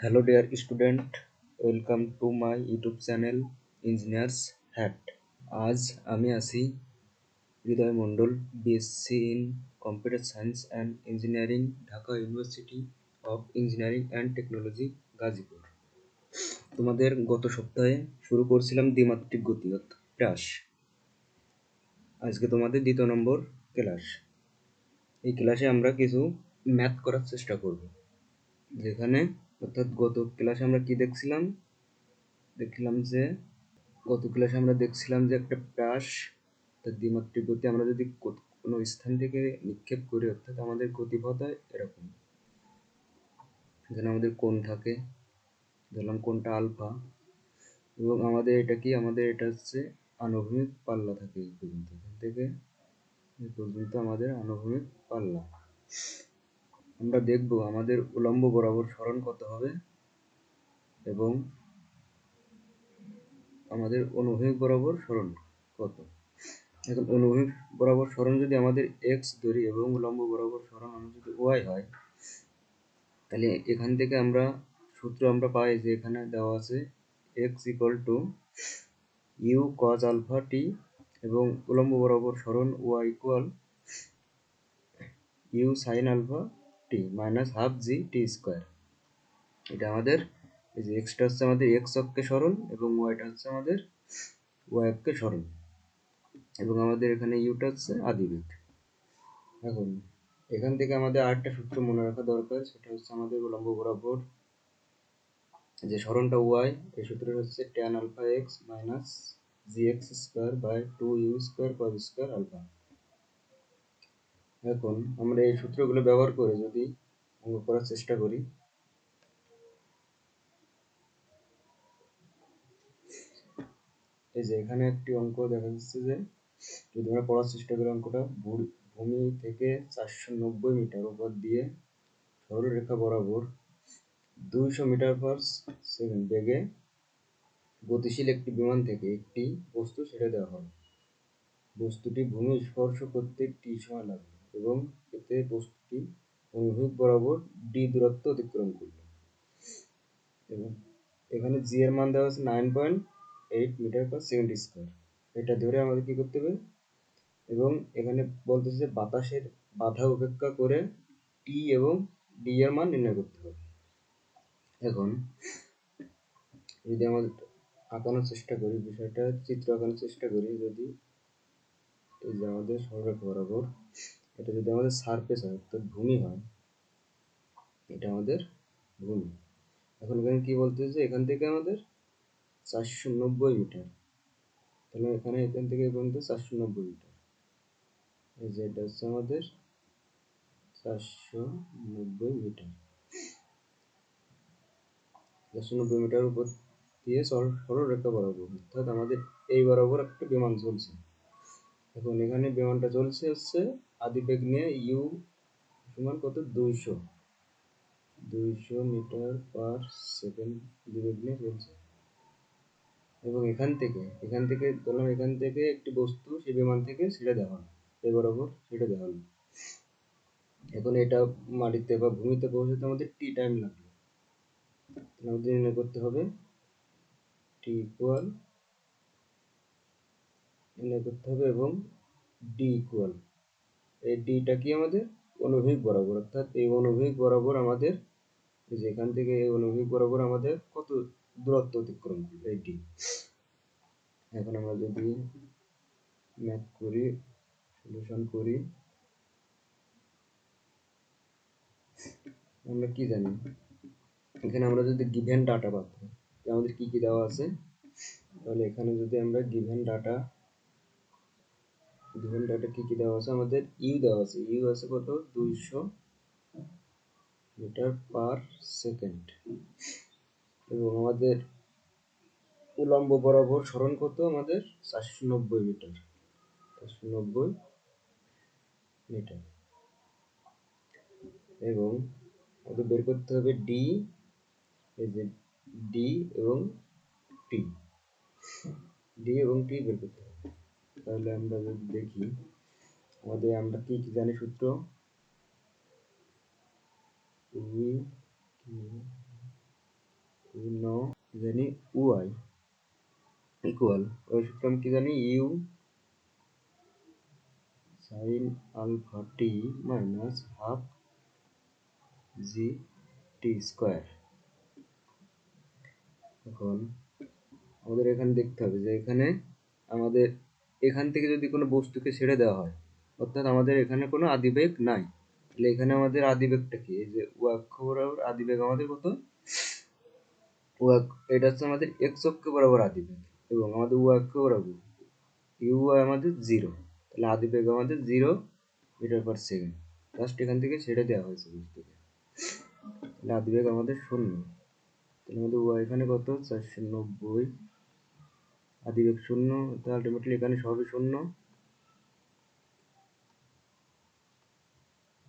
Hello dear student, welcome to my YouTube channel Engineers Hat. আজ আমি আছি Hridoy Mondal, BSc in computer science and engineering, Dhaka university of engineering and technology, Gazipur. তোমাদের গত সপ্তাহে শুরু করছিলাম দ্বিমাত্রিক গতি অর্থাৎ ক্রাশ। আজকে তোমাদের দ্বিতীয় নম্বর ক্লাস। এই ক্লাসে আমরা কিছু ম্যাথ করার চেষ্টা করব, যেখানে অর্থাৎ গত ক্লাসে আমরা কি দেখছিলাম আমরা দেখছিলাম যে একটা প্রাস তার দ্বিমাত্রিক গতি আমরা যদি কোনো স্থান থেকে নিক্ষেপ করি, অর্থাৎ আমাদের গতিপথ হয় এরকম। এখানে আমাদের কোণ থাকে, ধরলাম কোণটা আলফা, এবং আমাদের এটা হচ্ছে আনুভূমিক পাল্লা থাকে এই পর্যন্ত, এখান থেকে এই পর্যন্ত আমাদের আনুভূমিক পাল্লা। আমরা দেখব আমাদের উলম্ব বরাবর সরণ কত হবে এবং আমাদের অনুভূমিক বরাবর সরণ কত। এখন অনুভূমিক বরাবর সরণ যদি আমাদের এক্স ধরি এবং উলম্ব বরাবর সরণ আমাদের যদি ওয়াই হয়, তাহলে এখান থেকে আমরা সূত্র পাই যে এখানে দেওয়া আছে X equal to U cos alpha T, এবং উলম্ব বরাবর সরণ Y equal U sine alpha T minus half G T square. এটা আমাদের এই যে এক্সটা হচ্ছে আমাদের এক্স অক্ষে সরণ এবং ওয়াইটা হচ্ছে আমাদের ওয়াই অক্ষে সরণ, এবং আমাদের এখানে ইউটা হচ্ছে আদিবেগ। এখন এখান থেকে আমাদের আরেকটা সূত্র মনে রাখা দরকার, সেটা হচ্ছে আমাদের উলম্ব বরাবর যে সরণটা ওয়াই, এই সূত্রটা হচ্ছে tan alpha x minus G X square by 2u square cos square alpha. এখন আমরা এই সূত্রগুলো ব্যবহার করে যদি অঙ্ক করার চেষ্টা করি, এই যে এখানে একটি অঙ্ক দেখা যাচ্ছে যে যদি আমরা পড়ার চেষ্টা করি, অঙ্কটা ভূমি থেকে 490 মিটার উপর দিয়ে সরলরেখা বরাবর 200 মিটার পার সেকেন্ড বেগে গতিশীল একটি বিমান থেকে একটি বস্তু ছেড়ে দেওয়া হয়। বস্তুটি ভূমি স্পর্শ করতে টি সময় লাগবে এবং এতে বস্তুটি অনুভূমিক বরাবর ডি দূরত্ব অতিক্রম করবে, এবং এখানে জি এর মান দেওয়া আছে 9.8 মিটার পার সেকেন্ড স্কোয়ার। এটা ধরে আমাদের কি করতে হবে, এবং এখানে বলতেছে যে বাতাসের বাধা উপেক্ষা করে টি এবং ডি এর মান নির্ণয় করতে হবে। এখন যদি আমাদের আঁকানোর চেষ্টা করি, বিষয়টা চিত্র আঁকানোর চেষ্টা করি, যদি এই যে আমাদের সরলরেখা বরাবর এটা যদি আমাদের সারফেস হয় অর্থাৎ ভূমি হয়, এটা আমাদের ভূমি। এখন এখানে কি বলতেছে, এখান থেকে আমাদের 490 মিটার, তাহলে এখান থেকে পর্যন্ত 490 মিটার, এই যে এটা হচ্ছে আমাদের 490 মিটার। 490 মিটার উপর দিয়ে সরলরেখা বরাবর, অর্থাৎ আমাদের এই বরাবর একটা বিমান চলছে। এখন এখানে বিমানটা চলছে হচ্ছে আদিবেগ নিয়ে ইউ সমান কত, 200 মিটার পার সেকেন্ড আদিবেগ নিয়ে চলছে। এবং এখান থেকে ধরলাম এখান থেকে একটি বস্তু সেই বিমান থেকে ছেড়ে দেওয়া হলো, এই বরাবর ছেড়ে দেওয়া হলো। এখন এটা মাটিতে বা ভূমিতে পৌঁছাতে আমাদের টি টাইম লাগবে, আমাদের নির্ণয় করতে হবে টি ইকুয়াল নির্ণয় করতে হবে, এবং ডি ইকুয়াল এই ডিটা কি আমাদের অনুভূমিক বরাবর, অর্থাৎ এই অনুভূমিক বরাবর আমাদের যে এখান থেকে এই অনুভূমিক বরাবর আমাদের কত দূরত্ব অতিক্রম করবে এই ডি। এখন আমরা যদি ম্যাথ করি, সলিউশন করি, আমরা কি জানি এখানে আমরা যদি গিভেন ডাটা পাবো আমাদের কি কি দেওয়া আছে, তাহলে এখানে যদি আমরা গিভেন ডাটা কি কি দেওয়া আছে, আমাদের ইউ দেওয়া আছে, ইউ আছে কত 200 মিটার পার সেকেন্ড, এবং আমাদের উলম্ব বরাবর সরণ কত আমাদের 490 মিটার, 490 মিটার, এবং আমাদের বের করতে হবে ডি, এই যে ডি এবং টি, বের করতে হবে। তাহলে আমরা যদি দেখি আমরা কি কি জানি সূত্র, জানি ওয়াই ইকুয়াল, ওই সূত্র আমি কি জানি U sine alpha T minus half G T square. এখন আমাদের এখানে দেখতে হবে যে এখানে আমাদের এখান থেকে যদি কোনো বস্তুকে ছেড়ে দেওয়া হয়, অর্থাৎ আমাদের এখানে কোনো আদিবেগ নাই, তাহলে এখানে আমাদের আদিবেগটা কি, এই যে ও অক্ষ বরাবর আদিবেগ আমাদের কত, এটা হচ্ছে আমাদের এক্স অক্ষ বরাবর আদিবেগ, এবং আমাদের ও অক্ষ বরাবর ইউ আমাদের 0, তাহলে আদিবেগ আমাদের 0 মিটার পার সেকেন্ড। জাস্ট এখান থেকে ছেড়ে দেওয়া হয়েছে বস্তুকে, তাহলে আদিবেগ আমাদের 0। তাহলে আমাদের ও এখানে কত 490, আদিবেগ 0, তাহলে আলটিমেটলি এখানে সবই 0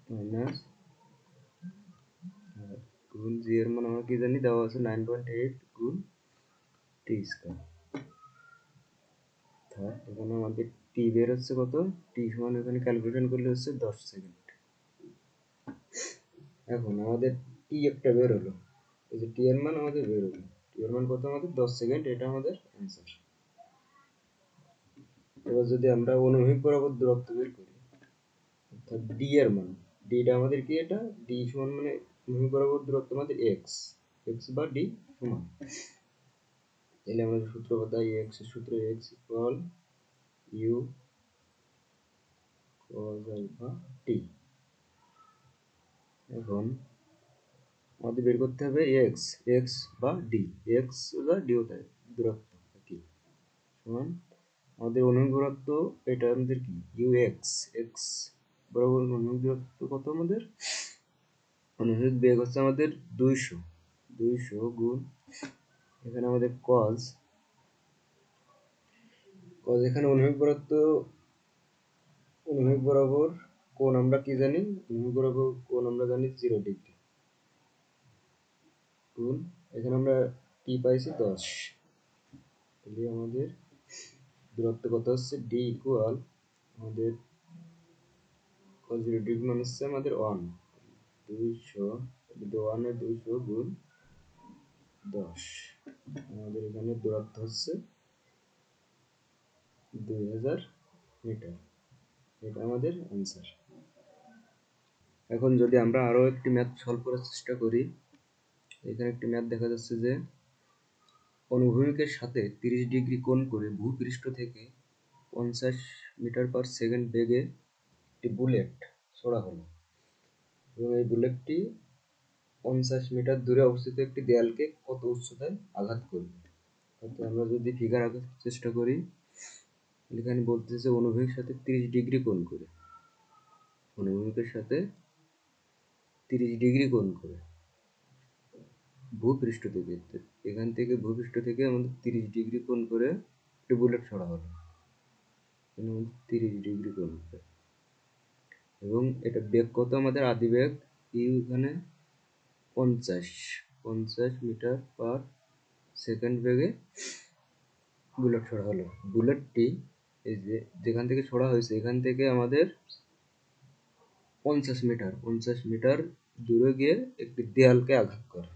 মাইনাস গুণ জি এর মান আমরা কি জানি দেওয়া আছে 9.8 গুণ টি স্কয়ার। এখানে আমাদের টি বের হচ্ছে কত, টি সমান এখানে ক্যালকুলেশন করলে হচ্ছে 10 সেকেন্ড। এখন আমাদের টি একটা বের হলো, এই যে টি এর মান আমাদের বের হলো, টি এর মান কত আমাদের 10 সেকেন্ড, এটা আমাদের অ্যান্সার। এবার যদি আমরা অনুভূমিক বরাবর দূরত্ব বের করি, অর্থাৎ ডি এর মান, ডিটা আমাদের কি, এটা ডি সমান মানে অনুভূমিক বরাবর দূরত্ব আমাদের এক্স, এক্স বা ডি সমান, তাহলে আমাদের সূত্র কথা এক্স এর সূত্র X equal U cos alpha T. এখন আমাদের বের করতে হবে এক্স, এক্স বা ডি, এক্স বা ডি ওটাই দূরত্ব কি সমান আমাদের অনুভূমিক দূরত্ব, এটা আমাদের কি ইউ এক্স, এক্স বরাবর অনুভূমিক দূরত্ব কত আমাদের, অনুভূমিক বেগ হচ্ছে আমাদের 200, 200 গুণ এখানে আমাদের cos, cos এখানে অনুভূমিক দূরত্ব, অনুভূমিক বরাবর কোণ আমরা কি জানি, অনুভূমিক বরাবর কোণ আমরা জানি 0 ডিগ্রি গুণ এখানে আমরা টি পাইছি 10, তাহলে আমাদের দূরত্ব কত হচ্ছে ডি ইকুয়াল আমাদের cos 0 ডিগ্রি মানে হচ্ছে আমাদের 1, 200, 1 এর 200 গুণ 10, আমাদের এখানে দূরত্ব হচ্ছে 2000 মিটার, এটা আমাদের অ্যান্সার। এখন যদি আমরা আরো একটি ম্যাথ সলভ করার চেষ্টা করি, এখানে একটি ম্যাথ দেখা যাচ্ছে যে অনুভূমিকের সাথে 30 ডিগ্রি কোণ করে ভূপৃষ্ঠ থেকে 50 মিটার পার সেকেন্ড বেগে একটি বুলেট ছোড়া হলো, এবং এই বুলেটটি 50 মিটার দূরে অবস্থিত একটি দেয়ালকে কত উচ্চতায় আঘাত করবে। অর্থাৎ আমরা যদি ফিগার আঁকার চেষ্টা করি, এখানে বলতেছে অনুভূমিকের সাথে 30 ডিগ্রি কোণ করে, অনুভূমিকের সাথে 30 ডিগ্রি কোণ করে ভূপৃষ্ঠ থেকে, এখান থেকে ভূপৃষ্ঠ থেকে আমাদের 30 ডিগ্রি কোণ করে একটি বুলেট ছড়া হলো, 30 ডিগ্রি কোণ করে, এবং এটা বেগ কত আমাদের আদিবেগ ইউ এখানে 50 মিটার পার সেকেন্ড বেগে বুলেট ছোড়া হলো। বুলেটটি এই যে যেখান থেকে ছোড়া হয়েছে এখান থেকে আমাদের 50 মিটার দূরে গিয়ে একটি দেয়ালকে আঘাত করে,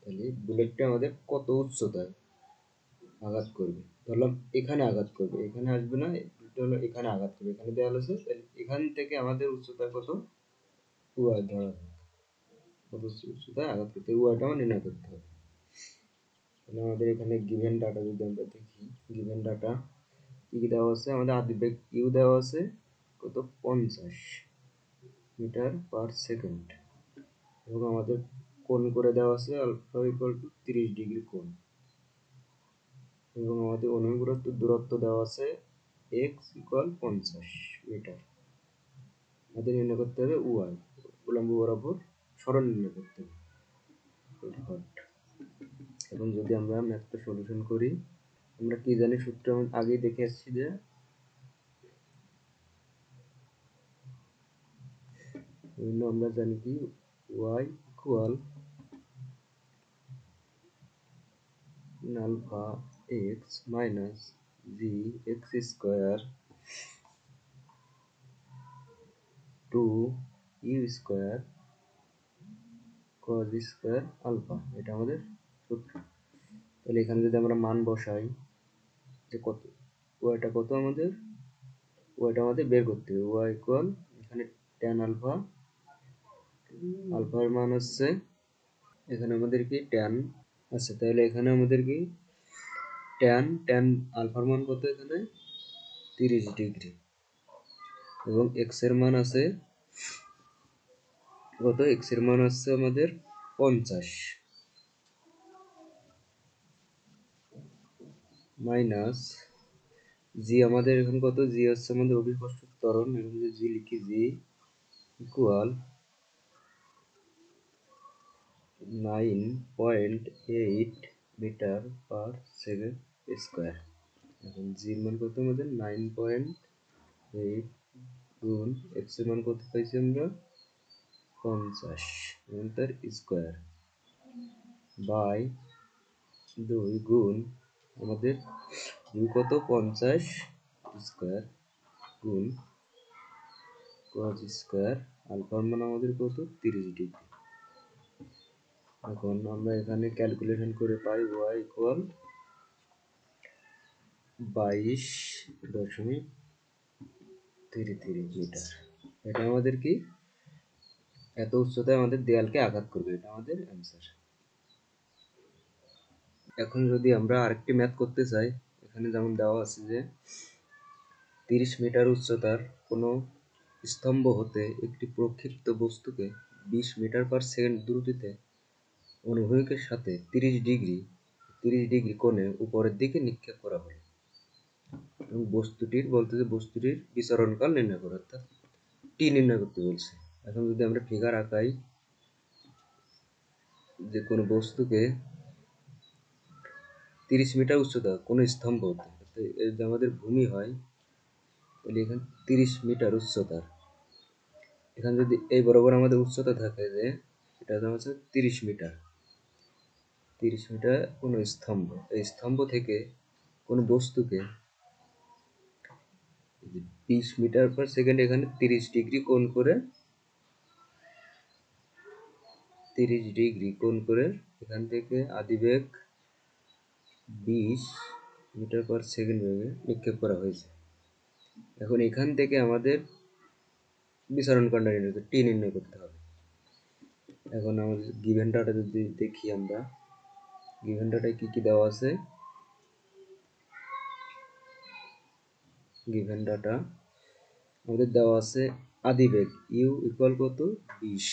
তাহলে বুলেটটি আমাদের কত উচ্চতায় আঘাত করবে, ধরলাম এখানে আঘাত করবে, এখানে আসবে না, হলো এখানে আঘাত করবে, এখানে দেয়াল আছে, তাহলে এখান থেকে আমাদের উচ্চতা কত, ওয়াই ধরা কত উচ্চতায় আঘাত করতে, ওয়াইটা আমার নির্ণয় করতে হবে। তাহলে আমাদের এখানে গিভেন ডাটা যদি আমরা দেখি, গিভেন ডাটা কি কি দেওয়া আছে, আমাদের আদিবেগ ইউ দেওয়া আছে কত 50 মিটার পার সেকেন্ড, এবং আমাদের কোণ করে দেওয়া আছে আলফা ইকুয়াল টু 30 ডিগ্রি কোণ, এবং আমাদের অনুভূমিক দূরত্ব দেওয়া আছে এক্স ইকুয়াল 50 মিটার। আমাদের নির্ণয় করতে হবে ওয়াই, উল্লম্ব বরাবর সরণ নির্ণয় করতে হবে। এবং যদি আমরা ম্যাথটা সলিউশন করি, আমরা কি জানি সূত্র আগেই দেখে আসছি যে আমরা জানি কি y equal alpha x minus G X square two U square cos square alpha, এটা আমাদের সূত্র। তাহলে এখানে যদি আমরা মান বসাই যে কত ওয়াইটা কত আমাদের, ওয়াইটা আমাদের বের করতে হবে। ওয়াই ইকুয়াল এখানে ট্যান আলফা, আলফার মান হচ্ছে এখানে আমাদের কি ট্যান আছে, তাহলে এখানে আমাদের কি ট্যান আলফার মান কত এখানে 30 ডিগ্রি, এবং এক্স এর মান আছে কত, এক্স এর মান আছে আমাদের 50 মাইনাস জি আমাদের এখন কত, জি হচ্ছে আমাদের অভিকর্ষ ত্বরণ, এখন যদি জি লিখি g equal 9.8 metre per second square. এখন জির মান কত আমাদের 9.8 গুণ এক্স এর মান কত পাইছি আমরা 50 এবং তার স্কোয়ার বাই 2 গুণ আমাদের দুই কত 50 স্কোয়ার গুণ cos স্কোয়ার আলফার মান আমাদের কত 30 ডিগ্রি। এখন আমরা এখানে ক্যালকুলেশন করে পাই y ইকুয়াল 22.33 মিটার। এটা আমাদের কি এত উচ্চতায় আমাদের দেয়ালকে আঘাত করবে, এটা আমাদের অ্যান্সার। এখন যদি আমরা আরেকটি ম্যাথ করতে চাই, এখানে যেমন দেওয়া আছে যে 30 মিটার উচ্চতার কোনো স্তম্ভ হতে একটি প্রক্ষিপ্ত বস্তুকে 20 মিটার পার সেকেন্ড দ্রুতিতে অনুভূমিকের সাথে 30 ডিগ্রি কোণে উপরের দিকে নিক্ষেপ করা হলো, এবং বস্তুটির বিচরণকাল নির্ণয় করা, অর্থাৎ টি নির্ণয় করতে বলছে। এখন যদি আমরা ফিগার আঁকাই যে কোনো বস্তুকে 30 মিটার উচ্চতা কোনো স্তম্ভ হতে, যদি আমাদের ভূমি হয় তাহলে এখানে 30 মিটার উচ্চতার, এখানে যদি এই বরাবর আমাদের উচ্চতা থাকে যে এটা হচ্ছে 30 মিটার, 30 মিটার কোনো স্তম্ভ, এই স্তম্ভ থেকে কোনো বস্তুকে 20 মিটার পার সেকেন্ড এখানে 30 ডিগ্রি কোণ করে 30 ডিগ্রি কোণ করে এখান থেকে আদিবেগ 20 মিটার পার সেকেন্ড বেগে নিক্ষেপ করা হয়েছে। এখন এখান থেকে আমাদের বিচরণ কোণটা টি নির্ণয় করতে হবে। এখন আমাদের গিভেন ডাটা যদি দেখি, আমরা গিভেন ডাটায় কি কি দেওয়া আছে, গিভেন ডাটা আমাদের দেওয়া আছে আদিবেগ ইউ ইকুয়াল কত 20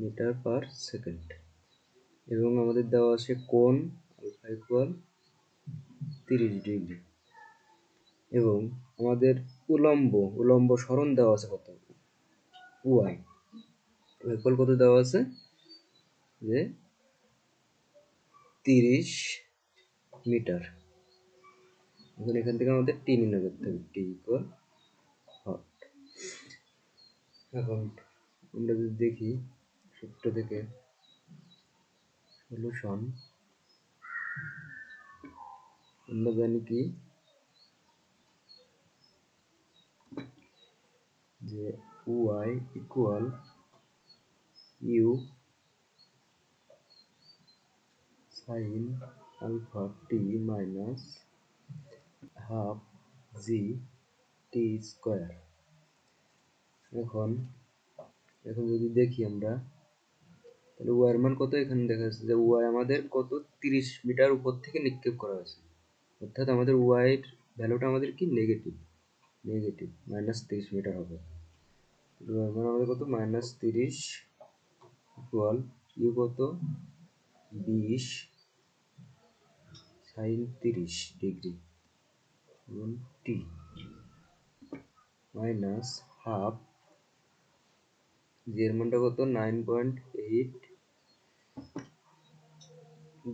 মিটার পার সেকেন্ড, এবং আমাদের দেওয়া আছে কোণ আলফা ইকুয়াল 30 ডিগ্রি, এবং আমাদের উলম্ব সরণ দেওয়া আছে কত ওয়াই ইকুয়াল কত দেওয়া আছে যে 30 মিটার। এখন এখান থেকে আমাদের টি নির্ণয় করতে হবে, টি ইকুয়াল হট। এখন আমরা যদি দেখি সূত্র থেকে সলিউশন, আমরা জানি কি যে Y equal U sine alpha T minus half G T square. এখন যদি দেখি আমরা তাহলে ওয়াই এর মান কত, এখানে দেখা যাচ্ছে যে ওয়াই আমাদের কত 30 মিটার উপর থেকে নিক্ষেপ করা হয়েছে, অর্থাৎ আমাদের ওয়াই এর ভ্যালুটা আমাদের কি নেগেটিভ -30 মিটার হবে। ওয়াই মান আমাদের কত -30 ইকুয়াল ইউ কত 20 সাইন 30 ডিগ্রি গুণ টি মাইনাস হাফ জি এর মানটা কত 9.8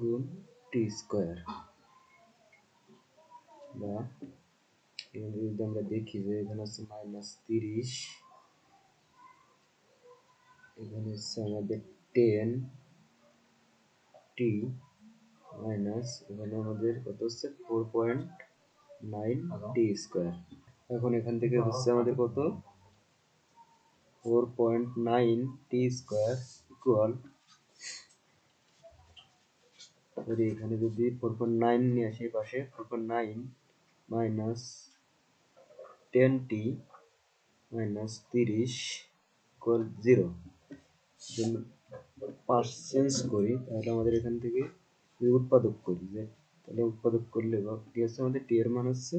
গুণ টি স্কোয়ার, বা এখানে যদি আমরা দেখি যে এখানে হচ্ছে -30, এখানে হচ্ছে আমাদের 10 টি মাইনাস এখানে আমাদের কত হচ্ছে 4.9 টি স্কোয়ার। এখন এখান থেকে হচ্ছে আমাদের কত 4.9 টি স্কোয়ার ইকুয়াল, যদি এখানে যদি 4.9 নিয়ে আসি পাশে, 4.9 মাইনাস 10t মাইনাস 30 ইকুয়াল 0। যদি পাস চেঞ্জ করি তাহলে আমাদের এখান থেকে উৎপাদক করি, যে তাহলে উৎপাদক করলে টি হচ্ছে আমাদের টি এর মান হচ্ছে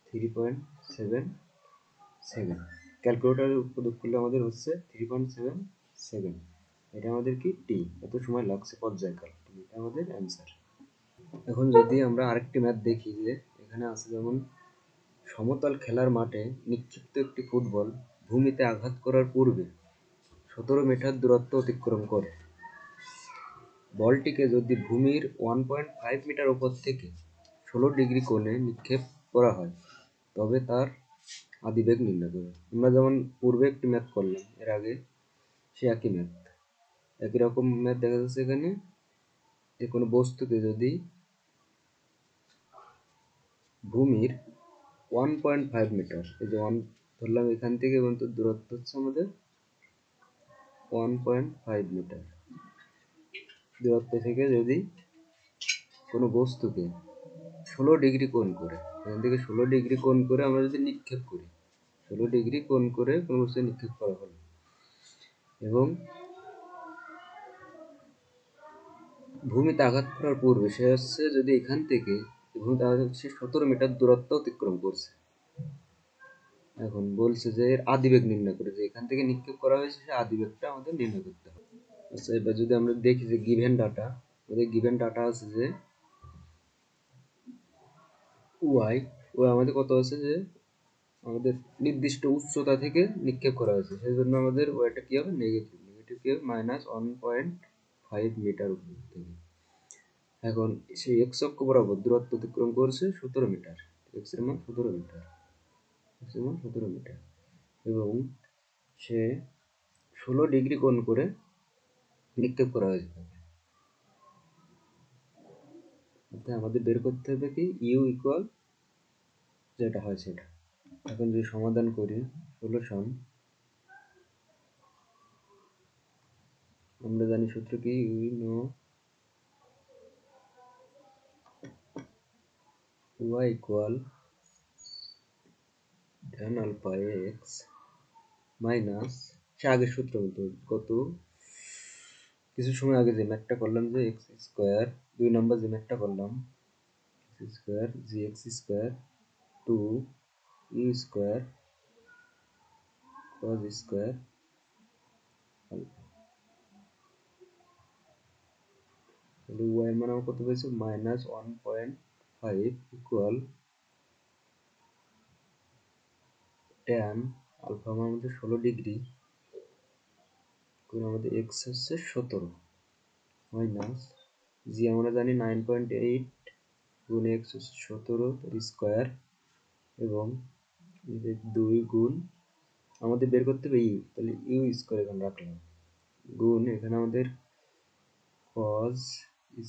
3.77। ক্যালকুলেটারে উৎপাদক করলে আমাদের হচ্ছে 3.77। এটা আমাদের কি টি, এত সময় লাগছে পর্যায়কাল, এটা আমাদের অ্যান্সার। এখন যদি আমরা আরেকটি ম্যাথ দেখি, যে এখানে আছে যেমন সমতল খেলার মাঠে নিক্ষিপ্ত একটি ফুটবল ভূমিতে আঘাত করার পূর্বে 17 মিটার দূরত্ব অতিক্রম করে। বলটিকে যদি ভূমির 1.5 মিটার উপর থেকে 16 ডিগ্রি কোণে নিক্ষেপ করা হয় তবে তার আদিবেগ নির্ণয় করবে। আমরা যেমন পূর্বে একটি ম্যাথ করলাম এর আগে, সে একই ম্যাথ, একই রকম ম্যাথ দেখা যাচ্ছে এখানে, যে কোনো বস্তুকে যদি ভূমির 1.5 মিটার, এই যে 1 ধরলাম এখান থেকে, এবং তো দূরত্ব হচ্ছে আমাদের 1.5 মিটার, দূরত্ব থেকে যদি কোনো বস্তুকে 16 ডিগ্রি কোণ করে, এখান থেকে 16 ডিগ্রি কোণ করে আমরা যদি নিক্ষেপ করি, 16 ডিগ্রি কোণ করে কোনো বস্তু নিক্ষেপ করা হলো, এবং ভূমিতে আঘাত করার পূর্বে সে হচ্ছে যদি এখান থেকে ভূমিতে আঘাত হচ্ছে 17 মিটার দূরত্ব অতিক্রম করছে। এখন বলছে যে এর আদিবেগ নির্ণয় করে, যে এখান থেকে নিক্ষেপ করা হয়েছে সে আদিবেগটা আমাদের নির্ণয় করতে হবে। আচ্ছা, এবার যদি আমরা দেখি যে গিভেন ডাটা, আমাদের গিভেন ডাটা আছে যে ওয়াই আমাদের কত আছে, যে আমাদের নির্দিষ্ট উচ্চতা থেকে নিক্ষেপ করা হয়েছে, সেই জন্য আমাদের ওয়াইটা কি হবে, নেগেটিভ কি হবে, -1.5 মিটার উপর থেকে। এখন সেই এক্স অক্ষ বরাবর দূরত্ব অতিক্রম করছে 17 মিটার, এক্স এর মান 17 মিটার, এক্স এর মান 17 মিটার, এবং সে 16 ডিগ্রি কোণ করে নিক্ষেপ করা হয়েছে। অর্থাৎ আমাদের বের করতে হবে কি ইউ ইকুয়াল যেটা হয় সেটা। এখন যদি সমাধান করি, সলিউশন, আমরা জানি সূত্র কি, we know y equal tan alpha x minus, সে আগের সূত্র মতো কত কিছু সময় আগে যে ম্যাথটা করলাম, যে এক্স স্কোয়ার, 2 নম্বর যে ম্যাথটা করলাম, X square G X square 2 U square cos square alpha, তাহলে y এর মান আমার কত পেয়েছে, -1.5 ইকুয়াল tan আলফা আমার মধ্যে 16 ডিগ্রি কোণ আমাদের এক্স হচ্ছে 17 মাইনাস জি আমরা জানি 9.8 গুণ এক্স হচ্ছে 17 তার স্কোয়ার, এবং 2 গুণ আমাদের বের করতে হবে ইউ, তাহলে ইউ স্কোয়ার এখানে রাখলাম, গুণ এখানে আমাদের cos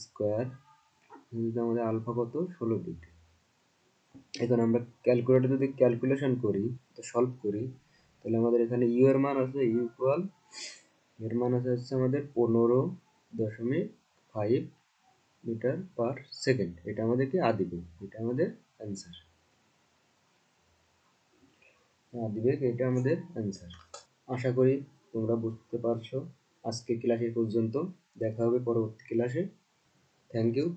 স্কোয়ার, আমাদের আলফা কত 16 ডিগ্রি। এখন আমরা ক্যালকুলেটর যদি ক্যালকুলেশন করি, তো সলভ করি, তাহলে আমাদের এখানে ইউ এর মান আছে, ইউ ইকুয়াল এর মান আছে হচ্ছে আমাদের 15.5 মিটার পার সেকেন্ড, এটা আমাদের কি আদিবেগ, এটা আমাদের অ্যান্সার, আদিবেগ, এটা আমাদের অ্যান্সার। আশা করি তোমরা বুঝতে পারছো। আজকে ক্লাস এই পর্যন্ত, দেখা হবে পরবর্তী ক্লাসে। Thank you.